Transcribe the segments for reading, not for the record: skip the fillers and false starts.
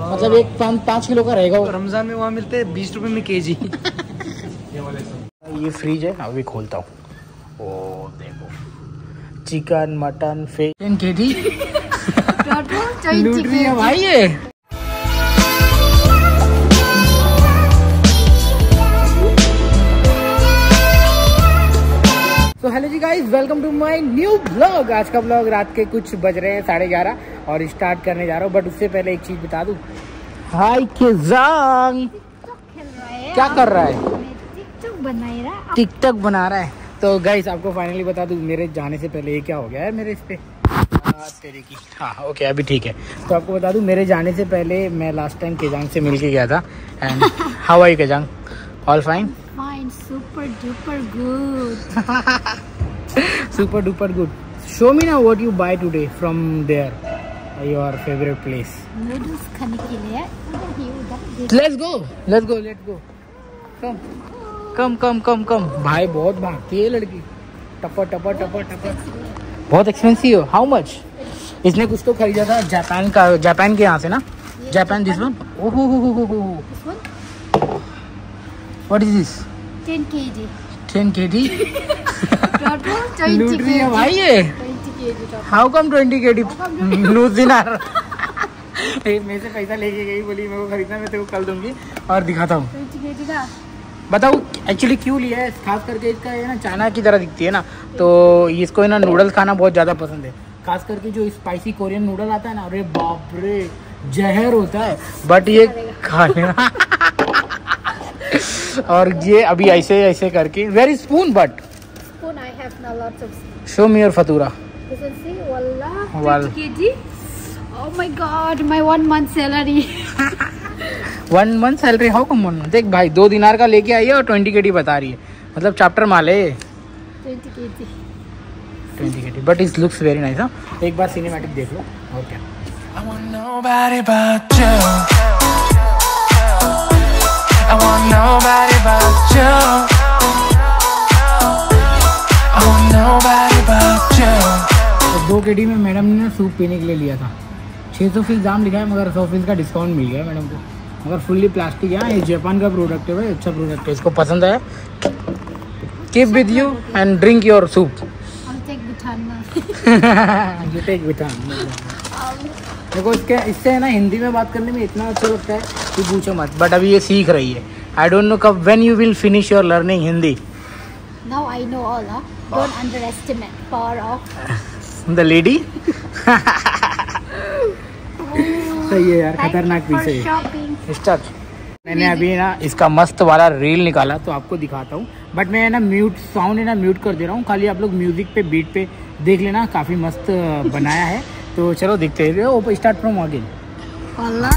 मतलब एक 5 किलो का रहेगा वो। रमजान में वहाँ मिलते हैं 20 रुपए में केजी। ये फ्रिज है, अभी खोलता हूँ। ओ देखो, चिकन मटन फिश 10 kg लूट रही है भाई ये। तो hello ji guys, welcome to my new blog. आज का ब्लॉग रात के कुछ बज रहे हैं 11:30 और स्टार्ट करने जा रहा हूँ। बट उससे पहले एक चीज बता दूं। हाय केजांग, क्या कर रहा है? टिकटॉक बना रहा है। तो गाइस आपको फाइनली बता दूं, मेरे जाने से पहले ये क्या हो गया है मेरे इस पे तेरे की। हाँ ओके, अभी ठीक है। तो आपको बता दूं, मेरे जाने से पहले मैं लास्ट टाइम केजांग से मिल के गया था। And how are you Kezang? All fine? Fine, super duper good. Super duper good. Show me now what you buy today from there, your favorite place. Noodles खाने के लिए उधर ही उधर। Let's go, let's go, let's go. Come, come, come, come, come. भाई बहुत भागती है लड़की, टपर टपर टपर टपर। बहुत एक्सपेंसिव है। How much? इसने कुछ तो खरीदा था जापान का, जापान के यहाँ से ना। Japan this one. ओहो हो हो। This one? What is this? 10 kg. 10 kg? Total 20 लूट रही है kg. भाई ये। 20 kg total. How come 20 kg? लूट दिनार। मेरे से पैसा लेके गई, बोली मेरे को खरीदना, मैं तेरे को कल दूंगी और दिखाता हूँ। 20 kg का? बताओ एक्चुअली क्यों लिया है। खास करके इसका है ना, चाइना की तरह दिखती है ना, तो इसको है ना नूडल्स खाना बहुत ज़्यादा पसंद है। खास करके जो स्पाइसी कोरियन नूडल आता है ना, अरे बाप रे जहर होता है। बट ये खा लेना। और ये अभी ऐसे ऐसे करके very spoon but Spoon I have now lots of. Show me your फतूरा। You can see, wallah. Wall. 20 kg. Oh my God, my 1 month salary. 1 month salary? How come 1 month? देख भाई 2 दिनार का लेके आई है और 20 kg बता रही है। मतलब चैप्टर माल है 20 kg. 20 kg। But it looks very nice. हाँ, एक बार सिनेमैटिक देख लो और क्या। I want nobody but you. I want nobody but you. I want nobody but you. 2 kg में मैडम ने सूप पीने के लिए लिया था। 600 फीस दाम लिखा है, मगर 100 फीस का डिस्काउंट मिल गया मैडम को। मगर फुल्ली प्लास्टिक है। ये जापान का प्रोडक्ट है भाई, अच्छा प्रोडक्ट है। इसको पसंद आया। Keep with you and drink your soup. I'll take Bhutan. You take vitamin. देखो इससे है ना, हिंदी में बात करने में इतना अच्छा लगता है कि पूछो मत। बट अभी ये सीख रही है। आई डोंट नो कब when you will finish your learning Hindi. Now I know all. Don't underestimate power of the lady. सही है यार, खतरनाक पीस है shopping. स्टार्ट। मैंने अभी ना इसका मस्त वाला रील निकाला, तो आपको दिखाता हूँ। बट मैं ना म्यूट साउंड है ना म्यूट कर दे रहा हूँ। खाली आप लोग म्यूजिक पे बीट पे देख लेना, काफ़ी मस्त बनाया है। तो चलो देखते हैं। Open start from again. Wallah.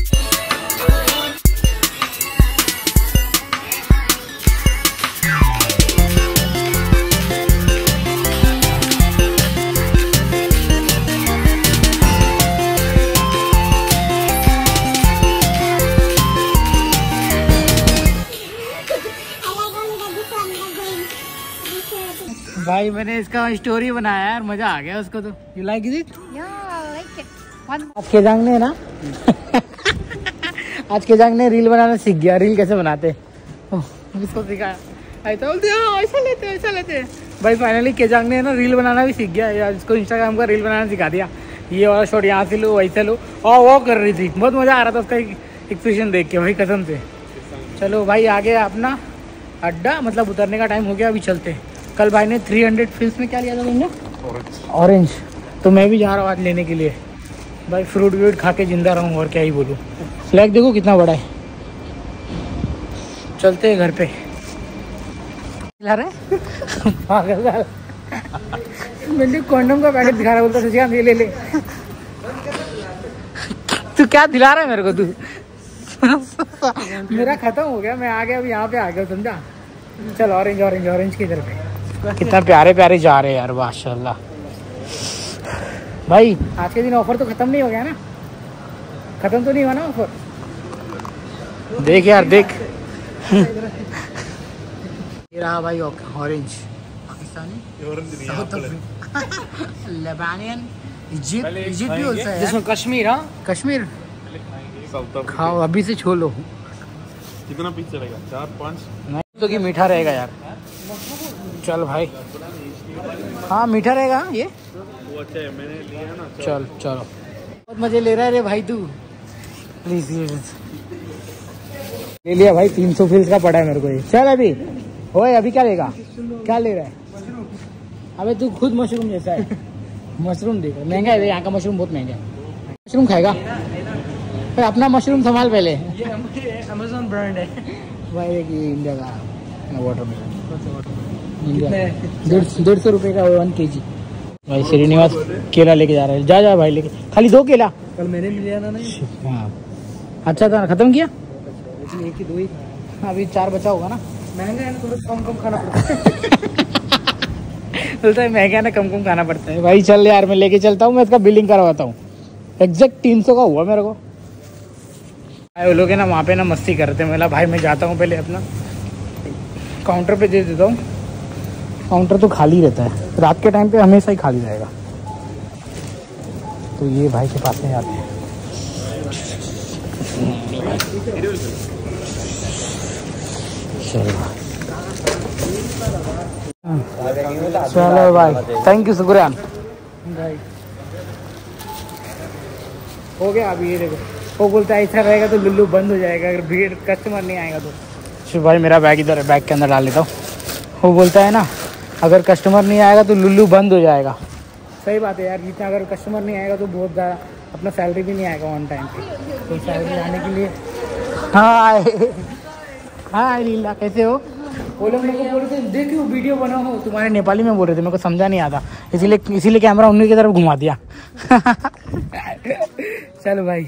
भाई मैंने इसका स्टोरी बनाया यार, मजा आ गया उसको। तो you like it? Yeah, I like it. One. आज के जांग ने ना आज के जांग ने रील बनाना सीख गया। रील कैसे बनाते इसको सिखाया। ऐसा बोलते हो, ऐसा लेते ऐसा लेते। भाई फाइनली के जांग ने ना रील बनाना भी सीख गया यार। इसको इंस्टाग्राम का रील बनाना सिखा दिया। ये वाला शॉट यहाँ से लो, वैसे लो, और वो कर रही थी। बहुत मजा आ रहा था उसका एक्सप्रेशन देख के भाई, कसम से। चलो भाई आ गया अपना अड्डा, मतलब उतरने का टाइम हो गया। अभी चलते हैं। कल भाई ने 300 फिल्स में क्या लिया था तुमने? ऑरेंज। तो मैं भी जा रहा हूँ आज लेने के लिए। भाई फ्रूट व्रूट खा के जिंदा रहूँ, और क्या ही बोलूँ। फ्लैग देखो कितना बड़ा है। चलते हैं घर पे। ला रहे पागल। मैंने कॉन्डम का पैकेट दिखा रहा, बोलता सुशिकांत ये ले ले। तू क्या दिला रहा है मेरे को तू? मेरा खत्म हो गया, मैं आ गया अभी यहाँ पे आ गया, समझा। चल ऑरेंज ऑरेंज ऑरेंज की इधर पे। कितना प्यारे प्यारे जा रहे हैं यार, माशाल्लाह। भाई आज के दिन ऑफर तो खत्म नहीं हो गया ना? खत्म तो नहीं हुआ ना ऑफर? देख यार देख। ये रहा भाई orange. Pakistani, South Africa, Lebanese, Egypt भी होता है। कश्मीर। हाँ कश्मीर खाओ अभी से छोलो। कितना पीस चलेगा? 4-5? नहीं तो कि मीठा रहेगा यार। चल भाई, हाँ मीठा रहेगा ये। वो अच्छा है, मैंने लिया ना। चल चलो, बहुत मजे ले रहा है रे भाई तू। प्लीज ले लिया भाई, 300 फील्स का पड़ा है मेरे को ये। चल अभी ओए, अभी क्या लेगा? क्या ले रहा है? अबे तू खुद मशरूम जैसा है। मशरूम देख, महंगा है यहाँ का मशरूम, बहुत महंगा है। मशरूम खाएगा? फिर अपना मशरूम संभाल पहले। ये अमेज़न ब्रांड है भाई। ये इंडिया का वाटरमेलन, इंडिया 150 रुपये का 1 kg। भाई श्रीनिवास केला लेके जा रहा है। जा भाई लेके, खाली 2 केला। कल मैंने भी लिया था ना। हाँ अच्छा था, खत्म किया? लेकिन 1 ही 2 ही था। अभी 4 बचा होगा ना। महंगा है ना, थोड़ा कम खाना पड़ता है। बोलता है महंगा ना, कम खाना पड़ता है। भाई चल यार, मैं लेके चलता हूँ, मैं इसका बिलिंग करवाता हूँ। एग्जैक्ट 300 का हुआ मेरे को। भाई वो लोग है ना वहाँ पे ना मस्ती करते हैं। मतलब भाई मैं जाता हूँ पहले अपना काउंटर पे दे देता हूँ। काउंटर तो खाली रहता है, रात के टाइम पे हमेशा ही खाली रहेगा। तो ये भाई के पास में जाते हैं। चलो भाई, थैंक यू, शुक्रिया भाई। हो गया अभी। ये देखो, वो बोलता है ऐसा रहेगा तो लुल्लू बंद हो जाएगा अगर भीड़ कस्टमर नहीं आएगा तो। शिव भाई मेरा बैग इधर है, बैग के अंदर डाल लेता हूँ। वो बोलता है ना अगर कस्टमर नहीं आएगा तो लुल्लू बंद हो जाएगा। सही बात है यार, जितना अगर कस्टमर नहीं आएगा तो बहुत ज़्यादा अपना सैलरी भी नहीं आएगा ऑन टाइम पे। तो सैलरी आने के लिए हाँ हाँ लीला कैसे हो? वो लोग मेरे को बोल रहे थे देखियो वीडियो बनाओ, तुम्हारे नेपाली में बोल रहे थे, मेरे को समझा नहीं आता, इसीलिए कैमरा उन्हीं की तरफ घुमा दिया। चलो भाई।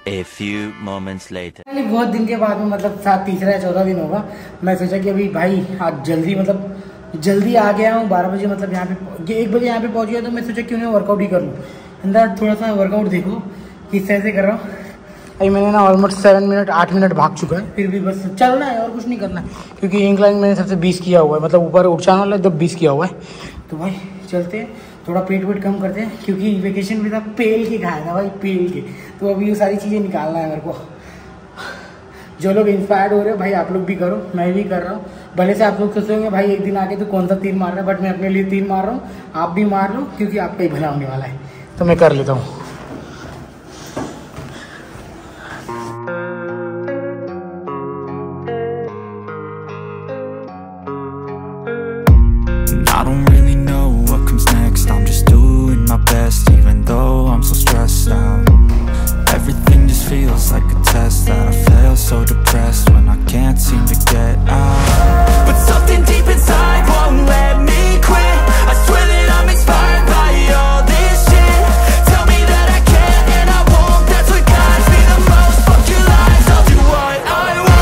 A few moments later. बहुत दिन के बाद में, मतलब शायद 3रा या 14 दिन होगा, मैं सोचा कि अभी भाई आज जल्दी आ गया हूँ 12 बजे, मतलब यहाँ पे 1 बजे यहाँ पे पहुँच गया। तो मैं सोचा क्यों नहीं वर्कआउट ही कर लूँ। अंदर थोड़ा सा वर्कआउट देखो किस तरह से कर रहा हूँ। अभी मैंने ना ऑलमोस्ट 8 मिनट भाग चुका है, फिर भी बस चलना है और कुछ नहीं करना है। क्योंकि इंक्लाइन मैंने सबसे 20 किया हुआ है, मतलब ऊपर उठाने वाला जब 20 किया हुआ है। तो भाई चलते हैं, थोड़ा पेट वेट कम करते हैं, क्योंकि वेकेशन में था पेल के खाया था भाई, पेल के। तो अभी ये सारी चीज़ें निकालना है मेरे को। जो लोग इंस्पायर्ड हो रहे हो भाई, आप लोग भी करो, मैं भी कर रहा हूँ। भले से आप लोग सोचेंगे भाई एक दिन आके तो कौन सा तीर मार रहा है, बट मैं अपने लिए तीर मार रहा हूँ। आप भी मार लो, क्योंकि आपका ही भला होने वाला है। तो मैं कर लेता हूँ। I don't really know what comes next. I'm just doing my best, even though I'm so stressed out. Everything just feels like a test that I fail, so depressed when I can't seem to get out. But something deep inside won't let me quit. I swear that I'm inspired by all this shit. Tell me that I can and I won't. That's what guides me the most. Fuck your lies, I'll do what I want.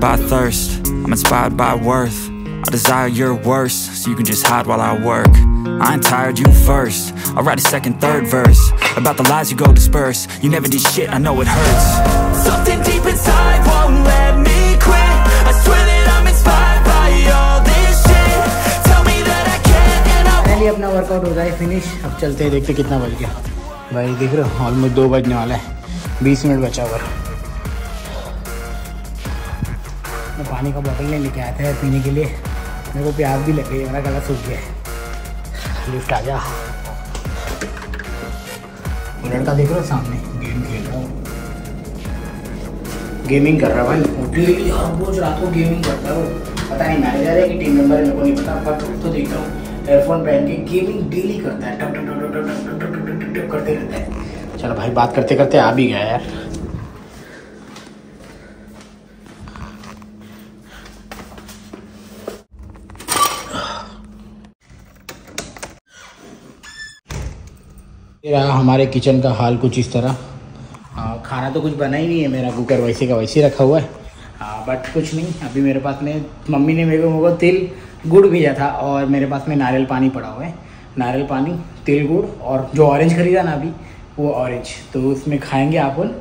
By thirst, I'm inspired by worth. I desire your worst, so you can just hide while I work. I ain't tired, you first. I'll write a second, third verse about the lies you go disperse. You never did shit, I know it hurts. Something deep inside won't let me quit. I swear that I'm inspired by all this shit. Tell me that I can and I finally अपना workout हो जाए finish. अब चलते हैं, देखते कितना बज गया। भाई देख रहे हो, ऑलमोस्ट 2 बजने वाला है, 20 मिनट बचा हुआ। मैं पानी का बोतल नहीं लेके आया था पीने के लिए, मेरे को प्यास भी लग गई, मेरा गला सूख गया है। लिफ्ट आ जा। लड़का देख रहा हो सामने, गेम खेल रहा हूँ, गेमिंग कर रहा है भाई। डेली हर रोज रात को गेमिंग करता है वो। पता नहीं मैनेजर है कि टीम मेंबर है, मेरे को नहीं पता, बट तो देखता हूँ एयरफोन पहन के गेमिंग डेली करता है, टक टक टक टक टक टक टक करते रहता है। चलो भाई बात करते करते आ भी गया यार। रहा हमारे किचन का हाल कुछ इस तरह। खाना तो कुछ बना ही नहीं है, मेरा कुकर वैसे का वैसे रखा हुआ है। बट कुछ नहीं, अभी मेरे पास में मम्मी ने मेरे को तिल गुड़ भेजा था और मेरे पास में नारियल पानी पड़ा हुआ है। नारियल पानी, तिल गुड़ और जो ऑरेंज खरीदा ना अभी वो ऑरेंज, तो उसमें खाएंगे अपन।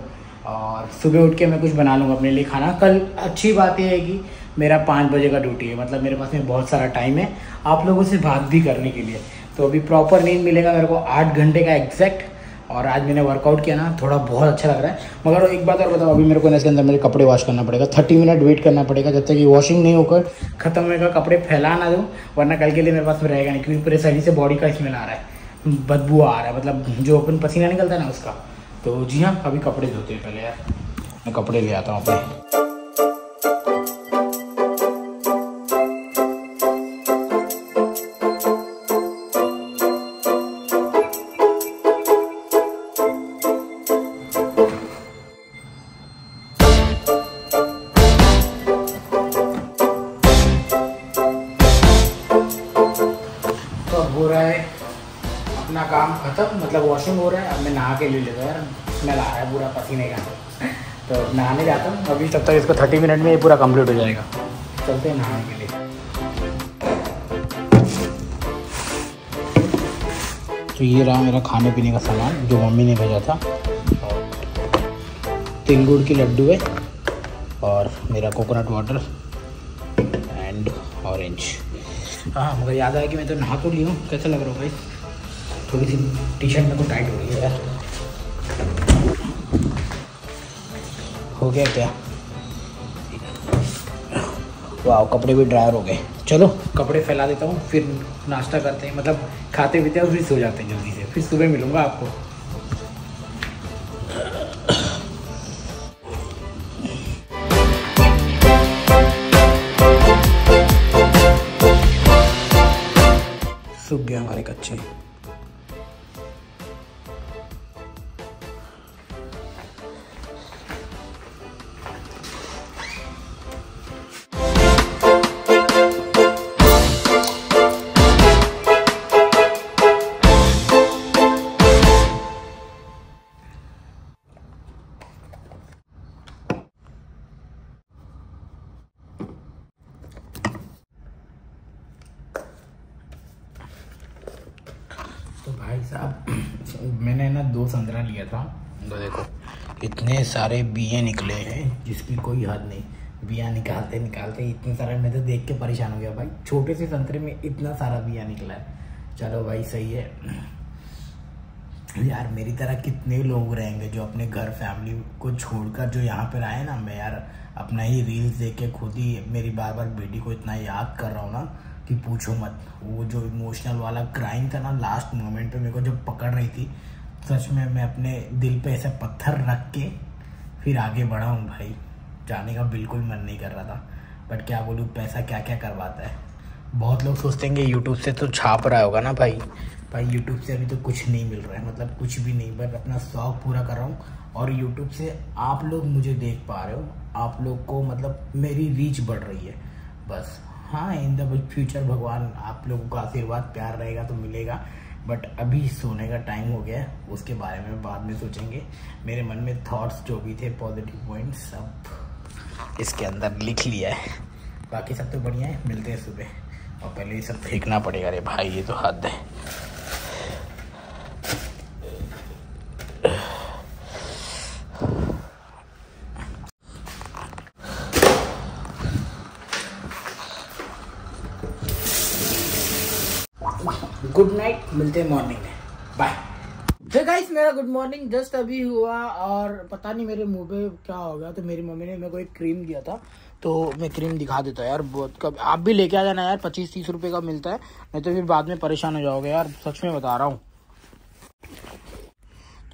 और सुबह उठ के मैं कुछ बना लूँगा अपने लिए खाना। कल अच्छी बात यह है कि मेरा 5 बजे का ड्यूटी है, मतलब मेरे पास में बहुत सारा टाइम है आप लोगों से बात भी करने के लिए। तो अभी प्रॉपर नींद मिलेगा मेरे को 8 घंटे का एग्जैक्ट। और आज मैंने वर्कआउट किया ना, थोड़ा बहुत अच्छा लग रहा है। मगर एक बात और बताओ, अभी मेरे को इसके अंदर मेरे कपड़े वॉश करना पड़ेगा। 30 मिनट वेट करना पड़ेगा जब तक कि वॉशिंग नहीं होकर ख़त्म होगा। कपड़े फैला ना दूँ, वरना कल के लिए मेरे पास में रहेगा नहीं, क्योंकि पूरे शरीर से बॉडी का स्मेल आ रहा है, बदबू आ रहा है, मतलब जो अपन पसीना निकलता है ना उसका। तो जी हाँ, अभी कपड़े धोते हैं पहले यार, मैं कपड़े ले आता हूँ अपने। हो रहा है अपना काम खत्म, मतलब वॉशिंग हो रहा है। अब मैं नहा के ले लेता हूँ यार, स्मेल आ रहा है पूरा पसीने का। तो नहाने जाता हूँ अभी, तब तक इसको 30 मिनट में ये पूरा कंप्लीट हो जाएगा। चलते हैं नहाने के लिए। तो ये रहा मेरा खाने पीने का सामान जो मम्मी ने भेजा था। तिल गुड़ की लड्डू है और मेरा कोकोनट वाटर एंड ऑरेंज। हाँ, मगर याद आया कि मैं तो नहा तो ली हूँ। कैसा लग रहा हो भाई? थोड़ी सी टी शर्ट मेरे को टाइट हो रही है यार। हो गया क्या? वाह, कपड़े भी ड्रायर हो गए। चलो कपड़े फैला देता हूँ, फिर नाश्ता करते हैं, मतलब खाते पीते हैं और फिर सो जाते हैं जल्दी से। फिर सुबह मिलूँगा आपको। सूख गया हमारे कच्चे। तो भाई साहब, मैंने ना 2 संतरा लिया था। तो देखो इतने सारे बिये निकले हैं जिसकी कोई हद नहीं। बिया निकालते निकालते इतने सारे, मैं तो देख के परेशान हो गया भाई। छोटे से संतरे में इतना सारा बिया निकला है। चलो भाई सही है यार। मेरी तरह कितने लोग रहेंगे जो अपने घर फैमिली को छोड़कर जो यहाँ पर आए ना। मैं यार अपना ही रील्स देख के खुद ही मेरी बार बार बेटी को इतना याद कर रहा हूँ ना कि पूछो मत। वो जो इमोशनल वाला क्राइम था ना लास्ट मोमेंट पे मेरे को जब पकड़ रही थी, सच में मैं अपने दिल पे ऐसे पत्थर रख के फिर आगे बढ़ा हूँ भाई। जाने का बिल्कुल मन नहीं कर रहा था, बट क्या बोलूँ, पैसा क्या क्या करवाता है। बहुत लोग सोचते हैं कि यूट्यूब से तो छाप रहा होगा ना भाई यूट्यूब से अभी तो कुछ नहीं मिल रहा है, मतलब कुछ भी नहीं। बट अपना शौक पूरा कर रहा हूँ और यूट्यूब से आप लोग मुझे देख पा रहे हो। आप लोग को मतलब मेरी रीच बढ़ रही है बस। हाँ, इन द फ्यूचर भगवान आप लोगों का आशीर्वाद प्यार रहेगा तो मिलेगा। बट अभी सोने का टाइम हो गया है, उसके बारे में बाद में सोचेंगे। मेरे मन में थॉट्स जो भी थे, पॉजिटिव पॉइंट्स, सब इसके अंदर लिख लिया है। बाकी सब तो बढ़िया है। मिलते हैं सुबह। और पहले ये सब फेंकना पड़ेगा। अरे भाई ये तो हद है। गुड नाइट, मिलते हैं मॉर्निंग में। बाय। तो गाइस मेरा गुड मॉर्निंग जस्ट अभी हुआ और पता नहीं मेरे मुंह पे क्या हो गया। तो मेरी मम्मी ने मेरे को एक क्रीम दिया था, तो मैं क्रीम दिखा देता यार। बहुत कब आप भी लेके आ जाना यार, 25-30 रुपए का मिलता है, नहीं तो फिर बाद में परेशान हो जाओगे यार, सच में बता रहा हूँ।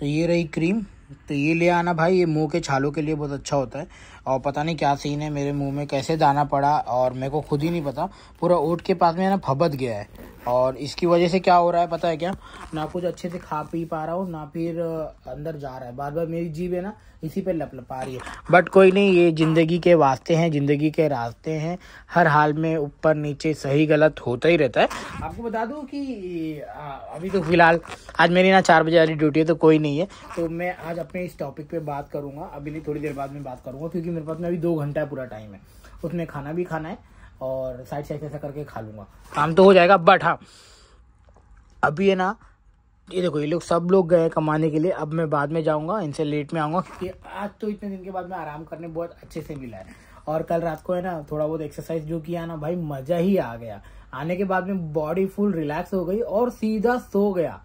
तो ये रही क्रीम, तो ये ले आना भाई। ये मुंह के छालों के लिए बहुत अच्छा होता है। और पता नहीं क्या सीन है, मेरे मुंह में कैसे दाना पड़ा और मेरे को खुद ही नहीं पता। पूरा ओठ के पास में ना फबद गया है। और इसकी वजह से क्या हो रहा है पता है क्या, ना कुछ अच्छे से खा पी पा रहा हूँ, ना फिर अंदर जा रहा है, बार बार मेरी जीभ है ना इसी पे लपलपा रही है। बट कोई नहीं, ये ज़िंदगी के वास्ते हैं, ज़िंदगी के रास्ते हैं, हर हाल में ऊपर नीचे सही गलत होता ही रहता है। आपको बता दूं कि अभी तो फिलहाल आज मेरी ना 4 बजे वाली ड्यूटी है, तो कोई नहीं है, तो मैं आज अपने इस टॉपिक पे बात करूँगा। अभी नहीं, थोड़ी देर बाद में बात करूँगा, क्योंकि मेरे पास में अभी 2 घंटा पूरा टाइम है, उसमें खाना भी खाना है और साइड से ऐसा करके खा लूँगा, काम तो हो जाएगा। बट हाँ, अभी है ना, ये देखो ये लोग सब लोग गए कमाने के लिए, अब मैं बाद में जाऊंगा, इनसे लेट में आऊँगा, क्योंकि आज तो इतने दिन के बाद में आराम करने बहुत अच्छे से मिला है। और कल रात को है ना थोड़ा बहुत एक्सरसाइज जो किया ना भाई, मज़ा ही आ गया। आने के बाद में बॉडी फुल रिलैक्स हो गई और सीधा सो गया,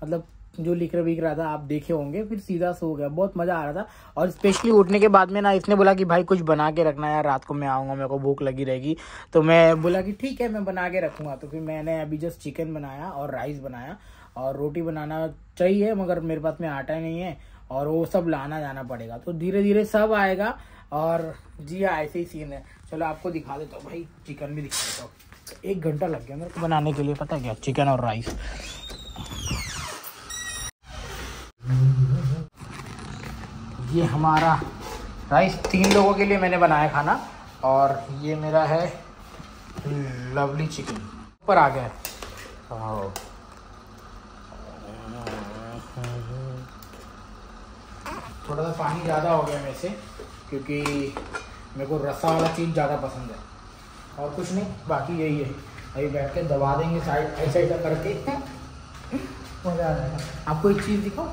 मतलब जो लिख रहा था आप देखे होंगे, फिर सीधा सो गया, बहुत मज़ा आ रहा था। और स्पेशली उठने के बाद में ना इसने बोला कि भाई कुछ बना के रखना यार, रात को मैं आऊँगा, मेरे को भूख लगी रहेगी, तो मैं बोला कि ठीक है मैं बना के रखूँगा। तो फिर मैंने अभी जस्ट चिकन बनाया और राइस बनाया, और रोटी बनाना चाहिए मगर मेरे पास में आटा नहीं है, और वो सब लाना जाना पड़ेगा, तो धीरे धीरे सब आएगा। और जी हाँ, ऐसे ही सीन है। चलो आपको दिखा देता हूँ भाई, चिकन भी दिखा देता हूँ। 1 घंटा लग गया मेरे को बनाने के लिए, पता है क्या, चिकन और राइस। ये हमारा राइस 3 लोगों के लिए मैंने बनाया खाना, और ये मेरा है लवली चिकन ऊपर आ गया है। थोड़ा सा पानी ज़्यादा हो गया मेरे से, क्योंकि मेरे को रसा वाला चीज़ ज़्यादा पसंद है, और कुछ नहीं, बाकी यही है। अभी बैठ के दबा देंगे साइड ऐसा ऐसा करके, मज़ा आ जाएगा। आपको एक चीज़ दिखाओ,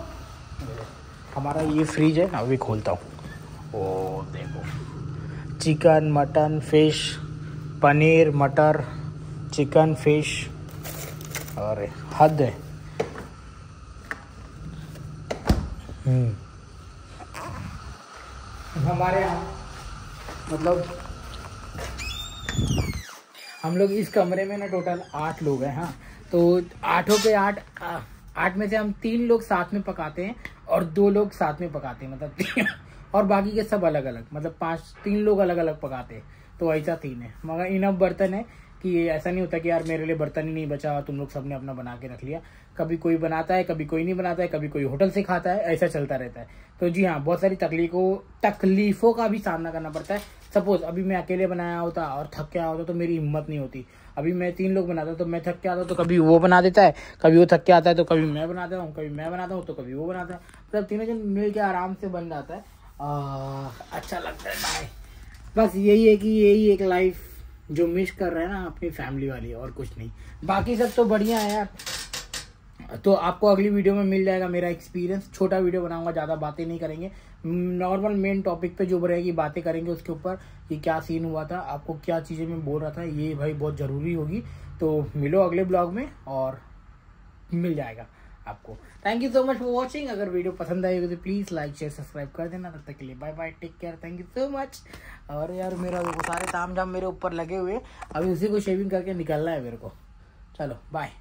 हमारा ये फ्रिज है, अभी खोलता हूँ। ओ देखो, चिकन, मटन, फिश, पनीर, मटर, चिकन, फिश, और हद है। हमारे यहाँ मतलब हम लोग इस कमरे में ना टोटल 8 लोग हैं। हाँ, तो 8 के 8 में से हम 3 लोग साथ में पकाते हैं और 2 लोग साथ में पकाते हैं, मतलब और बाकी के सब अलग अलग, मतलब 3 लोग अलग अलग पकाते हैं, तो ऐसा 3 है। मगर इनफ बर्तन है कि ऐसा नहीं होता कि यार मेरे लिए बर्तन ही नहीं बचा, तुम लोग सबने अपना बना के रख लिया। कभी कोई बनाता है, कभी कोई नहीं बनाता है, कभी कोई होटल से खाता है, ऐसा चलता रहता है। तो जी हाँ, बहुत सारी तकलीफों का भी सामना करना पड़ता है। सपोज अभी मैं अकेले बनाया होता और थक के आया होता तो मेरी हिम्मत नहीं होती। अभी मैं 3 लोग बनाता तो मैं थक के आता तो कभी वो बना देता है, कभी वो थक के आता है तो कभी मैं बनाता हूँ, कभी मैं बनाता हूँ तो कभी वो बनाता है, मतलब तीनों जन मिल के आराम से बन जाता है। अच्छा लगता है भाई। बस यही है कि यही एक लाइफ जो मिस कर रहे हैं ना अपनी फैमिली वाली, और कुछ नहीं। बाकी सब तो बढ़िया है यार। तो आपको अगली वीडियो में मिल जाएगा मेरा एक्सपीरियंस। छोटा वीडियो बनाऊंगा, ज़्यादा बातें नहीं करेंगे, नॉर्मल मेन टॉपिक पे जो रहेगी बातें करेंगे उसके ऊपर, कि क्या सीन हुआ था, आपको क्या चीज़ें मैं बोल रहा था, ये भाई बहुत ज़रूरी होगी। तो मिलो अगले ब्लॉग में और मिल जाएगा आपको। Thank you so much for watching. अगर वीडियो पसंद आएगी तो प्लीज़ लाइक शेयर सब्सक्राइब कर देना। तब तक के लिए bye bye, take care, thank you so much. और यार मेरा वो सारे ताम झाम मेरे ऊपर लगे हुए, अभी उसी को शेविंग करके निकलना है मेरे को। चलो बाय।